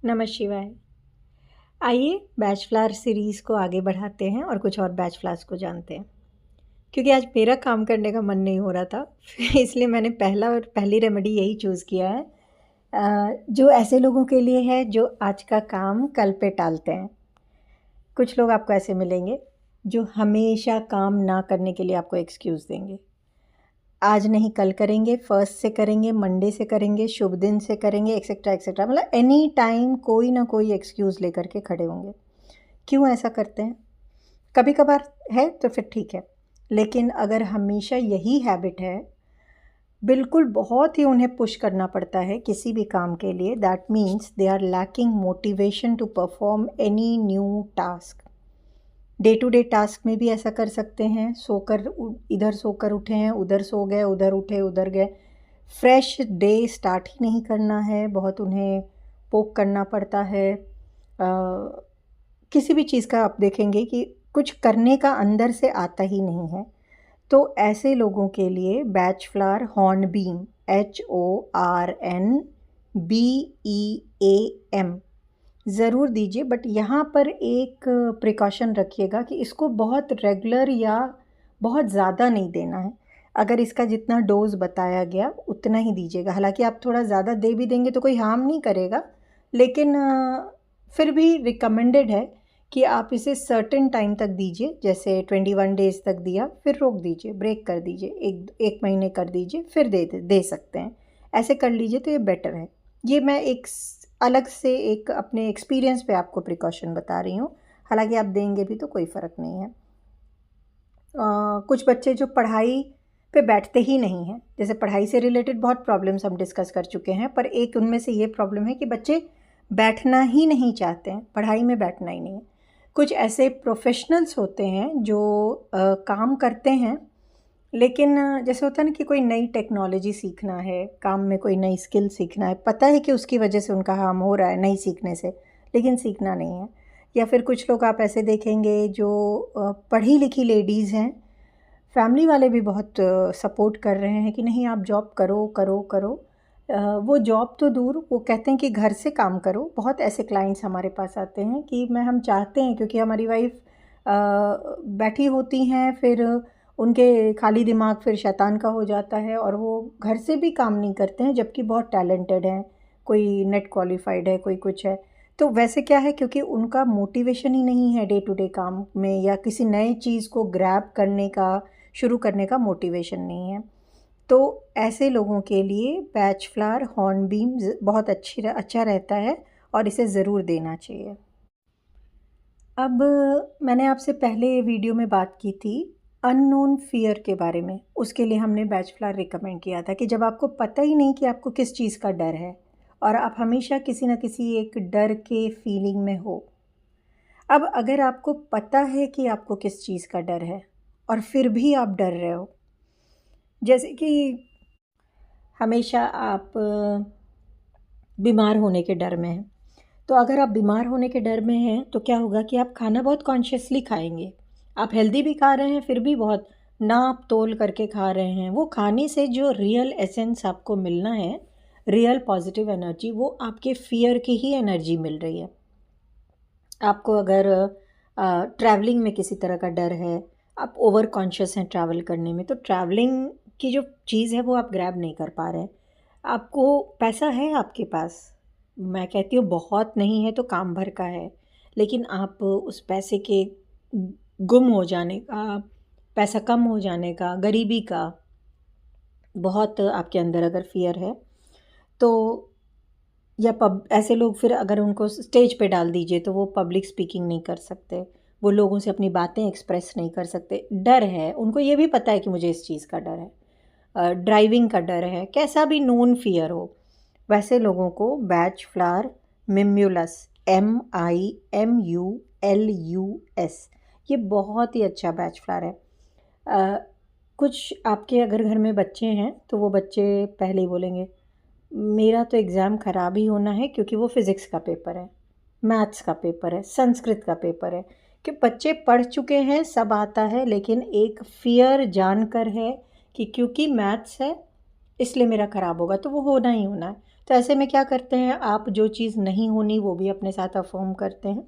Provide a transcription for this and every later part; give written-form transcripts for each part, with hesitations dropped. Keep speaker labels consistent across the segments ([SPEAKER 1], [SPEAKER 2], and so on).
[SPEAKER 1] नमः शिवाय। आइए बैच फ्लावर सीरीज़ को आगे बढ़ाते हैं और कुछ और बैच फ्लावर्स को जानते हैं। क्योंकि आज मेरा काम करने का मन नहीं हो रहा था इसलिए मैंने पहली रेमेडी यही चूज़ किया है, जो ऐसे लोगों के लिए है जो आज का काम कल पे टालते हैं। कुछ लोग आपको ऐसे मिलेंगे जो हमेशा काम ना करने के लिए आपको एक्सक्यूज़ देंगे। आज नहीं कल करेंगे, फर्स्ट से करेंगे, मंडे से करेंगे, शुभ दिन से करेंगे, एक्सेट्रा एक्सेट्रा, मतलब एनी टाइम कोई ना कोई एक्सक्यूज़ लेकर के खड़े होंगे। क्यों ऐसा करते हैं? कभी कभार है तो फिर ठीक है, लेकिन अगर हमेशा यही हैबिट है, बिल्कुल बहुत ही उन्हें पुश करना पड़ता है किसी भी काम के लिए, that means they are lacking motivation to perform any new task. Day to day task में भी ऐसा कर सकते हैं, इधर सोकर उठे हैं, उधर सो गए, उधर उठे, उधर गए। फ्रेश डे स्टार्ट ही नहीं करना है, बहुत उन्हें पोक करना पड़ता है। किसी भी चीज़ का आप देखेंगे कि कुछ करने का अंदर से आता ही नहीं है। तो ऐसे लोगों के लिए बैच फ्लावर हॉर्नबीम, HORNBEAM ज़रूर दीजिए, बट यहाँ पर एक प्रिकॉशन रखिएगा कि इसको बहुत रेगुलर या बहुत ज़्यादा नहीं देना है। अगर इसका जितना डोज़ बताया गया उतना ही दीजिएगा। हालांकि आप थोड़ा ज़्यादा दे भी देंगे तो कोई हार्म नहीं करेगा, लेकिन फिर भी रिकमेंडेड है कि आप इसे सर्टेन टाइम तक दीजिए। जैसे 21 डेज़ तक दिया, फिर रोक दीजिए, ब्रेक कर दीजिए, एक महीने कर दीजिए, फिर दे सकते हैं। ऐसे कर लीजिए तो ये बेटर है। ये मैं एक अलग से एक अपने एक्सपीरियंस पे आपको प्रिकॉशन बता रही हूँ। हालांकि आप देंगे भी तो कोई फ़र्क नहीं है। कुछ बच्चे जो पढ़ाई पे बैठते ही नहीं हैं, जैसे पढ़ाई से रिलेटेड बहुत प्रॉब्लम्स हम डिस्कस कर चुके हैं, पर एक उनमें से ये प्रॉब्लम है कि बच्चे बैठना ही नहीं चाहते हैं, पढ़ाई में बैठना ही नहीं है। कुछ ऐसे प्रोफेशनल्स होते हैं जो काम करते हैं, लेकिन जैसे होता है ना कि कोई नई टेक्नोलॉजी सीखना है, काम में कोई नई स्किल सीखना है, पता है कि उसकी वजह से उनका हार्म हो रहा है नहीं सीखने से, लेकिन सीखना नहीं है। या फिर कुछ लोग आप ऐसे देखेंगे जो पढ़ी लिखी लेडीज़ हैं, फैमिली वाले भी बहुत सपोर्ट कर रहे हैं कि नहीं आप जॉब करो करो करो। वो जॉब तो दूर, वो कहते हैं कि घर से काम करो। बहुत ऐसे क्लाइंट्स हमारे पास आते हैं कि हम चाहते हैं, क्योंकि हमारी वाइफ बैठी होती हैं, फिर उनके खाली दिमाग फिर शैतान का हो जाता है और वो घर से भी काम नहीं करते हैं, जबकि बहुत टैलेंटेड हैं, कोई नेट क्वालिफाइड है, कोई कुछ है। तो वैसे क्या है, क्योंकि उनका मोटिवेशन ही नहीं है डे टू डे काम में, या किसी नए चीज़ को ग्रैब करने का, शुरू करने का मोटिवेशन नहीं है। तो ऐसे लोगों के लिए बैच फ्लावर हॉर्नबीम बहुत अच्छा रहता है और इसे ज़रूर देना चाहिए। अब मैंने आपसे पहले वीडियो में बात की थी अननोन फियर के बारे में। उसके लिए हमने बैच फ्लावर रिकमेंड किया था कि जब आपको पता ही नहीं कि आपको किस चीज़ का डर है और आप हमेशा किसी न किसी एक डर के फीलिंग में हो। अब अगर आपको पता है कि आपको किस चीज़ का डर है और फिर भी आप डर रहे हो, जैसे कि हमेशा आप बीमार होने के डर में हैं, तो अगर आप बीमार होने के डर में हैं तो क्या होगा कि आप खाना बहुत कॉन्शियसली खाएंगे। आप हेल्दी भी खा रहे हैं, फिर भी बहुत नाप तोल करके खा रहे हैं। वो खाने से जो रियल एसेंस आपको मिलना है, रियल पॉजिटिव एनर्जी, वो आपके फियर की ही एनर्जी मिल रही है। आपको अगर ट्रैवलिंग में किसी तरह का डर है, आप ओवर कॉन्शियस हैं ट्रैवल करने में, तो ट्रैवलिंग की जो चीज़ है वो आप ग्रैब नहीं कर पा रहे हैं। आपको पैसा है आपके पास, मैं कहती हूँ बहुत नहीं है तो काम भर का है, लेकिन आप उस पैसे के गुम हो जाने का, पैसा कम हो जाने का, गरीबी का बहुत आपके अंदर अगर फियर है तो, या ऐसे लोग फिर अगर उनको स्टेज पे डाल दीजिए तो वो पब्लिक स्पीकिंग नहीं कर सकते, वो लोगों से अपनी बातें एक्सप्रेस नहीं कर सकते। डर है उनको, ये भी पता है कि मुझे इस चीज़ का डर है, ड्राइविंग का डर है, कैसा भी नोन फियर हो, वैसे लोगों को बैच फ्लावर मिम्यूलस, MIMULUS, ये बहुत ही अच्छा बैच फ्लावर है। कुछ आपके अगर घर में बच्चे हैं तो वो बच्चे पहले ही बोलेंगे मेरा तो एग्ज़ाम ख़राब ही होना है, क्योंकि वो फ़िज़िक्स का पेपर है, मैथ्स का पेपर है, संस्कृत का पेपर है। कि बच्चे पढ़ चुके हैं, सब आता है, लेकिन एक फ़ियर जानकर है कि क्योंकि मैथ्स है इसलिए मेरा ख़राब होगा, तो वो होना ही होना है। तो ऐसे में क्या करते हैं आप, जो चीज़ नहीं होनी वो भी अपने साथ अफर्म करते हैं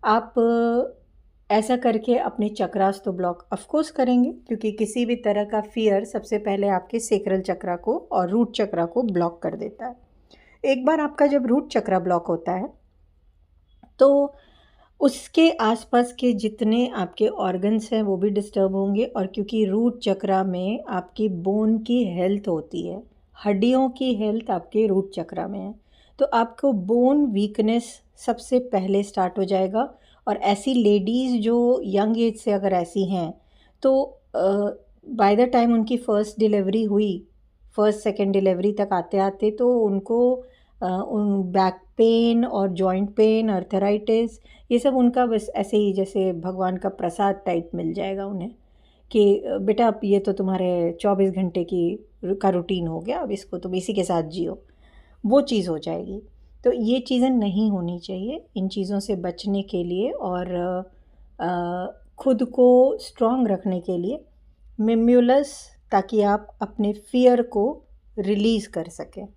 [SPEAKER 1] आप। ऐसा करके अपने चक्रास तो ब्लॉक ऑफ कोर्स करेंगे, क्योंकि किसी भी तरह का फियर सबसे पहले आपके सेक्रल चक्रा को और रूट चक्रा को ब्लॉक कर देता है। एक बार आपका जब रूट चक्रा ब्लॉक होता है तो उसके आसपास के जितने आपके ऑर्गन्स हैं वो भी डिस्टर्ब होंगे, और क्योंकि रूट चक्रा में आपकी बोन की हेल्थ होती है, हड्डियों की हेल्थ आपके रूट चक्रा में है, तो आपको बोन वीकनेस सबसे पहले स्टार्ट हो जाएगा। और ऐसी लेडीज़ जो यंग एज से अगर ऐसी हैं तो बाय द टाइम उनकी फ़र्स्ट डिलीवरी हुई, फर्स्ट सेकेंड डिलीवरी तक आते आते तो उनको उन बैक पेन और जॉइंट पेन, अर्थराइटिस, ये सब उनका बस ऐसे ही जैसे भगवान का प्रसाद टाइप मिल जाएगा उन्हें कि बेटा अब ये तो तुम्हारे 24 घंटे का रूटीन हो गया, अब इसको तुम इसी के साथ जियो, वो चीज़ हो जाएगी। तो ये चीज़ें नहीं होनी चाहिए। इन चीज़ों से बचने के लिए और खुद को स्ट्रॉन्ग रखने के लिए मिम्युलस, ताकि आप अपने फियर को रिलीज़ कर सकें।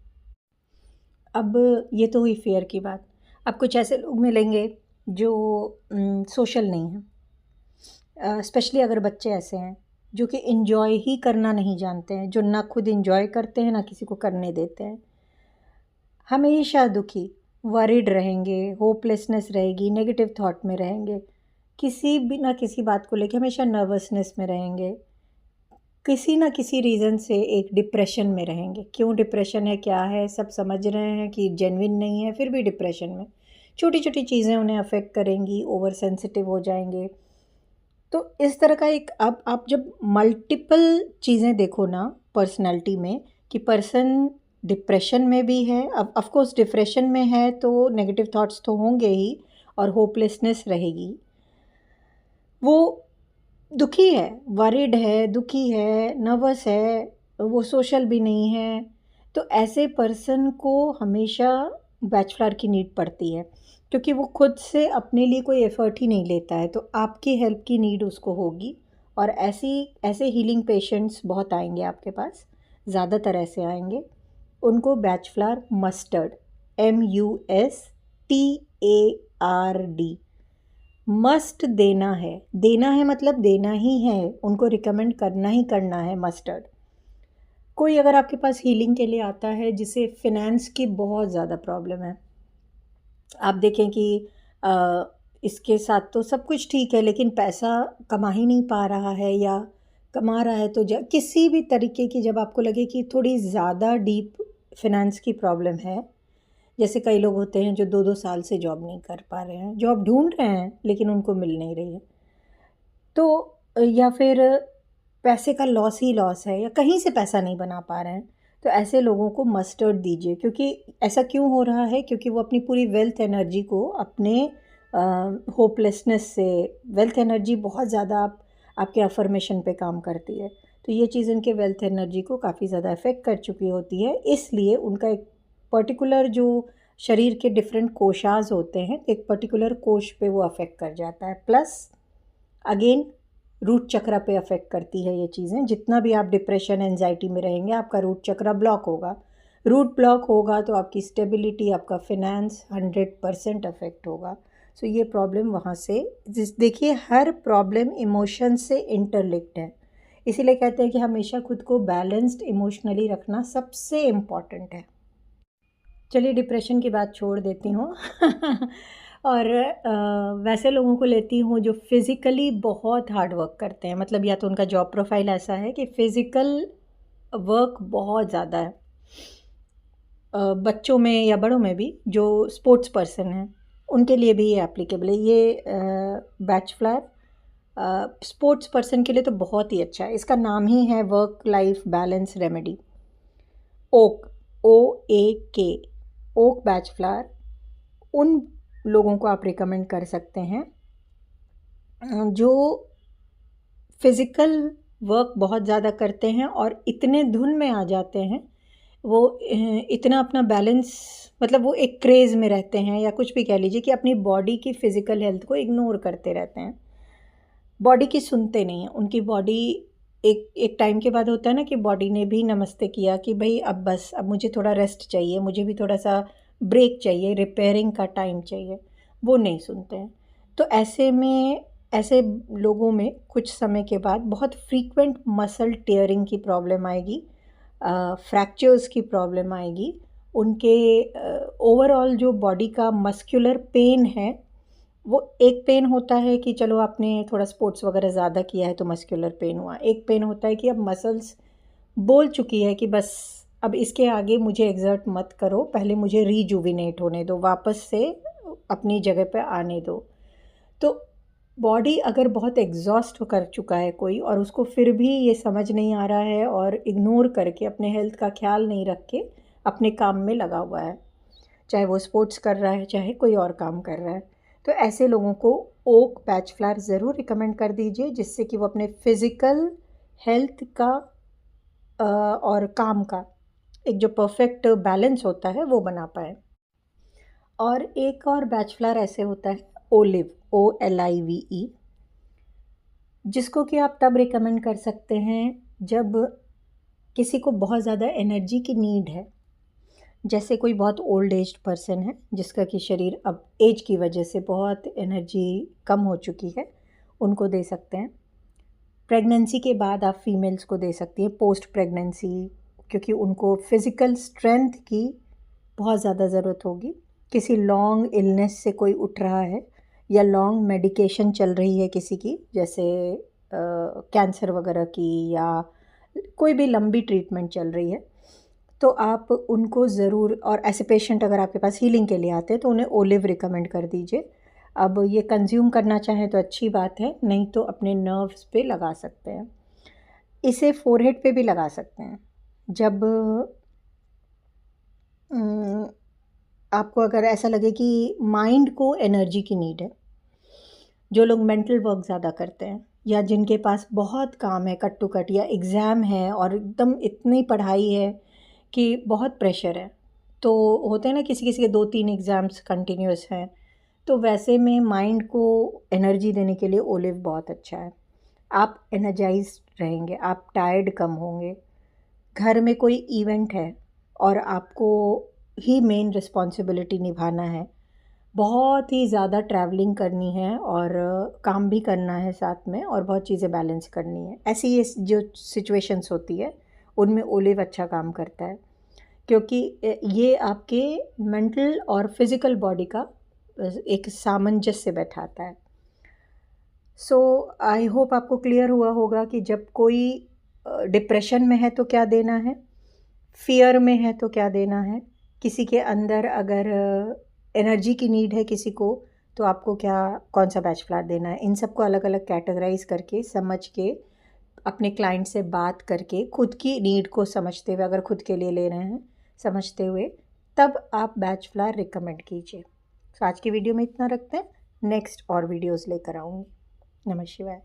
[SPEAKER 1] अब ये तो हुई फियर की बात। अब कुछ ऐसे लोग मिलेंगे जो सोशल नहीं हैं, स्पेशली अगर बच्चे ऐसे हैं जो कि इन्जॉय ही करना नहीं जानते हैं, जो ना खुद इन्जॉय करते हैं ना किसी को करने देते हैं, हमेशा दुखी, वरीड रहेंगे, होपलेसनेस रहेगी, नेगेटिव थॉट में रहेंगे, किसी भी ना किसी बात को लेकर हमेशा नर्वसनेस में रहेंगे, किसी ना किसी रीज़न से एक डिप्रेशन में रहेंगे। क्यों डिप्रेशन है, क्या है, सब समझ रहे हैं कि जेन्युइन नहीं है, फिर भी डिप्रेशन में। छोटी छोटी चीज़ें उन्हें अफेक्ट करेंगी, ओवर सेंसिटिव हो जाएंगे। तो इस तरह का एक, अब आप जब मल्टीपल चीज़ें देखो ना पर्सनालिटी में कि पर्सन डिप्रेशन में भी है, अब ऑफ कोर्स डिप्रेशन में है तो नेगेटिव थॉट्स तो होंगे ही और होपलेसनेस रहेगी, वो दुखी है, वरीड है, दुखी है, नर्वस है, वो सोशल भी नहीं है, तो ऐसे पर्सन को हमेशा बैचलर की नीड पड़ती है, क्योंकि वो खुद से अपने लिए कोई एफ़र्ट ही नहीं लेता है, तो आपकी हेल्प की नीड उसको होगी। और ऐसे हीलिंग पेशेंट्स बहुत आएंगे आपके पास, ज़्यादातर ऐसे आएंगे। उनको बैचलर मस्टर्ड, MUSTARD मस्ट देना है। देना है मतलब देना ही है, उनको रिकमेंड करना ही करना है मस्टर्ड। कोई अगर आपके पास हीलिंग के लिए आता है जिसे फिनेंस की बहुत ज़्यादा प्रॉब्लम है, आप देखें कि इसके साथ तो सब कुछ ठीक है लेकिन पैसा कमा ही नहीं पा रहा है, या कमा रहा है तो किसी भी तरीके की, जब आपको लगे कि थोड़ी ज़्यादा डीप फिनेंस की प्रॉब्लम है, जैसे कई लोग होते हैं जो 2-2 साल से जॉब नहीं कर पा रहे हैं, जॉब ढूंढ रहे हैं लेकिन उनको मिल नहीं रही है, तो या फिर पैसे का लॉस ही लॉस है, या कहीं से पैसा नहीं बना पा रहे हैं, तो ऐसे लोगों को मस्टर्ड दीजिए। क्योंकि ऐसा क्यों हो रहा है, क्योंकि वो अपनी पूरी वेल्थ एनर्जी को अपने होपलेसनेस से, वेल्थ एनर्जी बहुत ज़्यादा आपके अफर्मेशन पे काम करती है, तो ये चीज़ उनके वेल्थ एनर्जी को काफ़ी ज़्यादा इफ़ेक्ट कर चुकी होती है, इसलिए उनका एक पर्टिकुलर जो शरीर के डिफरेंट कोशास होते हैं, एक पर्टिकुलर कोश पे वो अफेक्ट कर जाता है। प्लस अगेन रूट चक्रा पे अफेक्ट करती है ये चीज़ें। जितना भी आप डिप्रेशन एंजाइटी में रहेंगे, आपका रूट चक्रा ब्लॉक होगा। रूट ब्लॉक होगा तो आपकी स्टेबिलिटी, आपका फिनेंस 100% अफेक्ट होगा। सो ये प्रॉब्लम वहाँ से, देखिए हर प्रॉब्लम इमोशन से इंटरलिंक्ड है, इसीलिए कहते हैं कि हमेशा खुद को बैलेंस्ड इमोशनली रखना सबसे इम्पॉर्टेंट है। चलिए डिप्रेशन की बात छोड़ देती हूँ और वैसे लोगों को लेती हूँ जो फिज़िकली बहुत हार्ड वर्क करते हैं, मतलब या तो उनका जॉब प्रोफाइल ऐसा है कि फ़िज़िकल वर्क बहुत ज़्यादा है, बच्चों में या बड़ों में भी, जो स्पोर्ट्स पर्सन हैं उनके लिए भी ये एप्लीकेबल है। ये बैचलर स्पोर्ट्स पर्सन के लिए तो बहुत ही अच्छा है। इसका नाम ही है work life balance remedy, oak, OAK, oak bachelor. उन लोगों को आप रिकमेंड कर सकते हैं जो फिज़िकल वर्क बहुत ज़्यादा करते हैं और इतने धुन में आ जाते हैं, वो इतना अपना बैलेंस, मतलब वो एक क्रेज़ में रहते हैं, या कुछ भी कह लीजिए कि अपनी बॉडी की फ़िज़िकल हेल्थ को इग्नोर करते रहते हैं, बॉडी की सुनते नहीं हैं। उनकी बॉडी एक एक टाइम के बाद होता है ना कि बॉडी ने भी नमस्ते किया कि भाई अब बस, अब मुझे थोड़ा रेस्ट चाहिए, मुझे भी थोड़ा सा ब्रेक चाहिए, रिपेयरिंग का टाइम चाहिए, वो नहीं सुनते हैं। तो ऐसे में ऐसे लोगों में कुछ समय के बाद बहुत फ्रीक्वेंट मसल टेयरिंग की प्रॉब्लम आएगी, फ्रैक्चर्स की प्रॉब्लम आएगी, उनके ओवरऑल जो बॉडी का मस्कुलर पेन है, वो एक पेन होता है कि चलो आपने थोड़ा स्पोर्ट्स वगैरह ज़्यादा किया है तो मस्कुलर पेन हुआ, एक पेन होता है कि अब मसल्स बोल चुकी है कि बस अब इसके आगे मुझे एक्सर्ट मत करो, पहले मुझे रीजुविनेट होने दो, वापस से अपनी जगह पे आने दो। तो बॉडी अगर बहुत एग्जॉस्ट कर चुका है कोई और उसको फिर भी ये समझ नहीं आ रहा है और इग्नोर करके अपने हेल्थ का ख्याल नहीं रख के अपने काम में लगा हुआ है, चाहे वो स्पोर्ट्स कर रहा है चाहे कोई और काम कर रहा है, तो ऐसे लोगों को ओक पैच फ्लावर ज़रूर रिकमेंड कर दीजिए, जिससे कि वो अपने फिज़िकल हेल्थ का और काम का एक जो परफेक्ट बैलेंस होता है वो बना पाए। और एक और बैच फ्लावर ऐसे होता है ओलिव, OLIVE, जिसको कि आप तब रिकमेंड कर सकते हैं जब किसी को बहुत ज़्यादा एनर्जी की नीड है, जैसे कोई बहुत ओल्ड एज्ड पर्सन है जिसका कि शरीर अब एज की वजह से बहुत एनर्जी कम हो चुकी है, उनको दे सकते हैं। प्रेगनेंसी के बाद आप फीमेल्स को दे सकती हैं, पोस्ट प्रेगनेंसी, क्योंकि उनको फिज़िकल स्ट्रेंथ की बहुत ज़्यादा ज़रूरत होगी। किसी लॉन्ग इलनेस से कोई उठ रहा है या लॉन्ग मेडिकेशन चल रही है किसी की, जैसे कैंसर वगैरह की, या कोई भी लंबी ट्रीटमेंट चल रही है, तो आप उनको ज़रूर, और ऐसे पेशेंट अगर आपके पास हीलिंग के लिए आते हैं तो उन्हें ओलिव रिकमेंड कर दीजिए। अब ये कंज्यूम करना चाहें तो अच्छी बात है, नहीं तो अपने नर्व्स पे लगा सकते हैं। इसे फोरहेड पे भी लगा सकते हैं। जब आपको अगर ऐसा लगे कि माइंड को एनर्जी की नीड है, जो लोग मेंटल वर्क ज़्यादा करते हैं या जिनके पास बहुत काम है कट टू कट, या एग्ज़ाम है और एकदम इतनी पढ़ाई है कि बहुत प्रेशर है, तो होते हैं ना किसी किसी के 2-3 एग्ज़ाम्स कंटिन्यूस हैं, तो वैसे में माइंड को एनर्जी देने के लिए ओलिव बहुत अच्छा है। आप एनर्जाइज रहेंगे, आप टायर्ड कम होंगे। घर में कोई इवेंट है और आपको ही मेन रिस्पॉन्सिबिलिटी निभाना है, बहुत ही ज़्यादा ट्रैवलिंग करनी है और काम भी करना है साथ में, और बहुत चीज़ें बैलेंस करनी है, ऐसी ये जो सिचुएशंस होती है उनमें ओलिव अच्छा काम करता है, क्योंकि ये आपके मेंटल और फिज़िकल बॉडी का एक सामंजस्य बैठाता है। सो आई होप आपको क्लियर हुआ होगा कि जब कोई डिप्रेशन में है तो क्या देना है, फियर में है तो क्या देना है, किसी के अंदर अगर एनर्जी की नीड है किसी को, तो आपको क्या, कौन सा बैच फ्लावर देना है। इन सबको अलग अलग कैटेगराइज करके, समझ के, अपने क्लाइंट से बात करके, खुद की नीड को समझते हुए, अगर खुद के लिए ले रहे हैं समझते हुए, तब आप बैच फ्लावर रिकमेंड कीजिए। तो आज की वीडियो में इतना रखते हैं, नेक्स्ट और वीडियोज़ लेकर आऊँगी। नमः शिवाय।